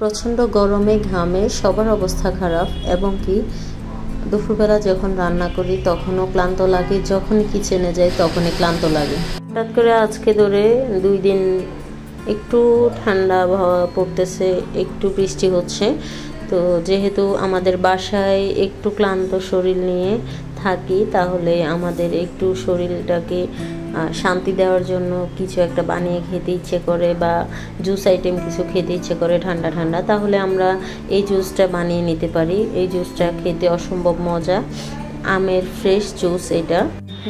প্রচণ্ড গরমে ঘামে সবার অবস্থা খারাপ এবং কি দুপুরবেলা যখন রান্না করি তখনও ক্লান্ত লাগে, যখনই কিচেনে যাই তখনই ক্লান্ত লাগে। হঠাৎ করে আজকে ধরে 2 দিন একটু ঠান্ডা আবহাওয়া পড়তেছে, একটু বৃষ্টি হচ্ছে। তো যেহেতু আমাদের বাসায় একটু ক্লান্ত শরীর নিয়ে থাকি, তাহলে আমাদের একটু শরীরটাকে শান্তি দেওয়ার জন্য কিছু একটা বানিয়ে খেতে ইচ্ছে করে বা জুস আইটেম কিছু খেতে ইচ্ছে করে ঠান্ডা ঠান্ডা, তাহলে আমরা এই জুসটা বানিয়ে নিতে পারি। এই জুসটা খেতে অসম্ভব মজা, আমের ফ্রেশ জুস। এটা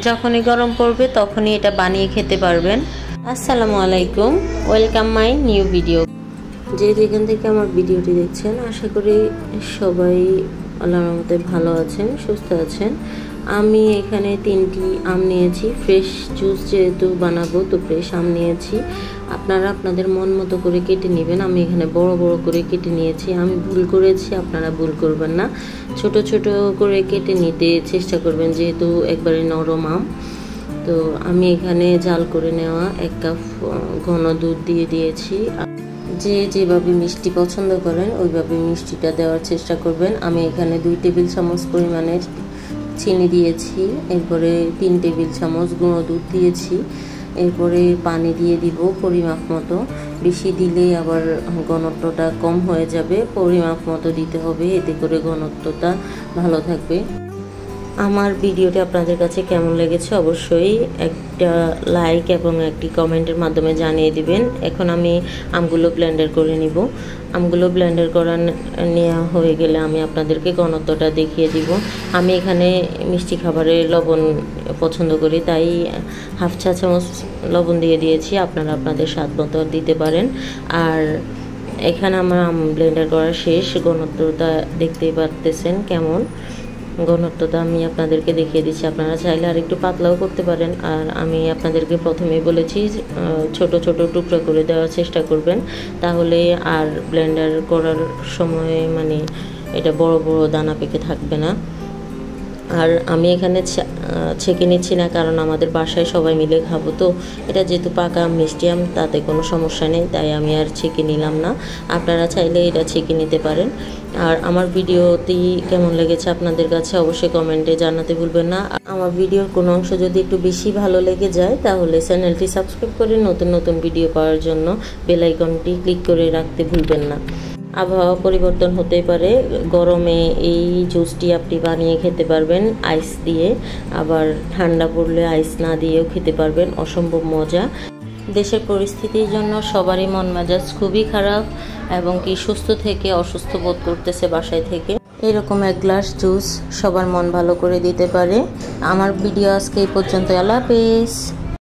যখনই গরম পড়বে তখনই এটা বানিয়ে খেতে পারবেন। আসসালামু আলাইকুম, ওয়েলকাম মাই নিউ ভিডিও। যে যেখান থেকে আমার ভিডিওটি দেখছেন আশা করি সবাই আল্লাহর রহমতে ভালো আছেন, সুস্থ আছেন। আমি এখানে 3টি আম নিয়েছি, ফ্রেশ জুস যেহেতু বানাবো তো ফ্রেশ আম নিয়েছি। আপনারা আপনাদের মন মতো করে কেটে নেবেন। আমি এখানে বড় বড় করে কেটে নিয়েছি। আমি ভুল করেছি, আপনারা ভুল করবেন না, ছোট ছোট করে কেটে নিতে চেষ্টা করবেন যেহেতু একবারে নরম আম। তো আমি এখানে জাল করে নেওয়া 1 কাপ ঘন দুধ দিয়ে দিয়েছি। যে যেভাবে মিষ্টি পছন্দ করেন ওইভাবে মিষ্টিটা দেওয়ার চেষ্টা করবেন। আমি এখানে 2 টেবিল চামচ পরিমাণের চিনি দিয়েছি, এরপরে 3 টেবিল চামচ গুঁড়ো দুধ দিয়েছি, এরপরে পানি দিয়ে দিব পরিমাপ মতো। বেশি দিলে আবার ঘনত্বটা কম হয়ে যাবে, পরিমাপ মতো দিতে হবে, এতে করে ঘনত্বটা ভালো থাকবে। আমার ভিডিওটি আপনাদের কাছে কেমন লেগেছে অবশ্যই একটা লাইক এবং একটি কমেন্টের মাধ্যমে জানিয়ে দিবেন। এখন আমি আমগুলো ব্লেন্ডার করে নিব। আমগুলো ব্লেন্ডার করা নেওয়া হয়ে গেলে আমি আপনাদেরকে ঘনত্বটা দেখিয়ে দিব। আমি এখানে মিষ্টি খাবারে লবণ পছন্দ করি, তাই হাফ চা চামচ লবণ দিয়ে দিয়েছি। আপনারা আপনাদের স্বাদ মতো দিতে পারেন। আর এখানে আমার আম ব্লেন্ডার করা শেষ। ঘনত্বটা দেখতেই পারতেছেন কেমন। ঘনত্বটা আমি আপনাদেরকে দেখিয়ে দিচ্ছি, আপনারা চাইলে আর একটু পাতলাও করতে পারেন। আর আমি আপনাদেরকে প্রথমেই বলেছি ছোট ছোট টুকরো করে দেওয়ার চেষ্টা করবেন, তাহলে আর ব্লেন্ডার করার সময় এটা বড় বড় দানা পেকে থাকবে না। আর আমি এখানে ছেঁকে নিচ্ছি না, কারণ আমাদের বাসায় সবাই মিলে খাবো, তো এটা যেহেতু পাকা মিষ্টি আম তাতে কোনো সমস্যা নেই, তাই আমি আর ছেঁকে নিলাম না। আপনারা চাইলে এটা ছেঁকে নিতে পারেন। আর আমার ভিডিওটি কেমন লেগেছে আপনাদের কাছে অবশ্যই কমেন্টে জানাতে ভুলবেন না। আমার ভিডিওর কোনো অংশ যদি একটু বেশি ভালো লেগে যায় তাহলে চ্যানেলটি সাবস্ক্রাইব করে নতুন নতুন ভিডিও পাওয়ার জন্য বেল আইকনটি ক্লিক করে রাখতে ভুলবেন না। আবহাওয়া পরিবর্তন হতেই পারে, গরমে এই জুসটি আপনি বানিয়ে খেতে পারবেন আইস দিয়ে, আবার ঠান্ডা পড়লে আইস না দিয়েও খেতে পারবেন, অসম্ভব মজা। দেশের পরিস্থিতির জন্য সবারই মন মেজাজ খুবই খারাপ এবং কি সুস্থ থেকে অসুস্থ বোধ করতেছে বাসায় থেকে। এরকম 1 গ্লাস জুস সবার মন ভালো করে দিতে পারে। আমার ভিডিও আজকে এই পর্যন্ত। আল্লাহ হাফেজ।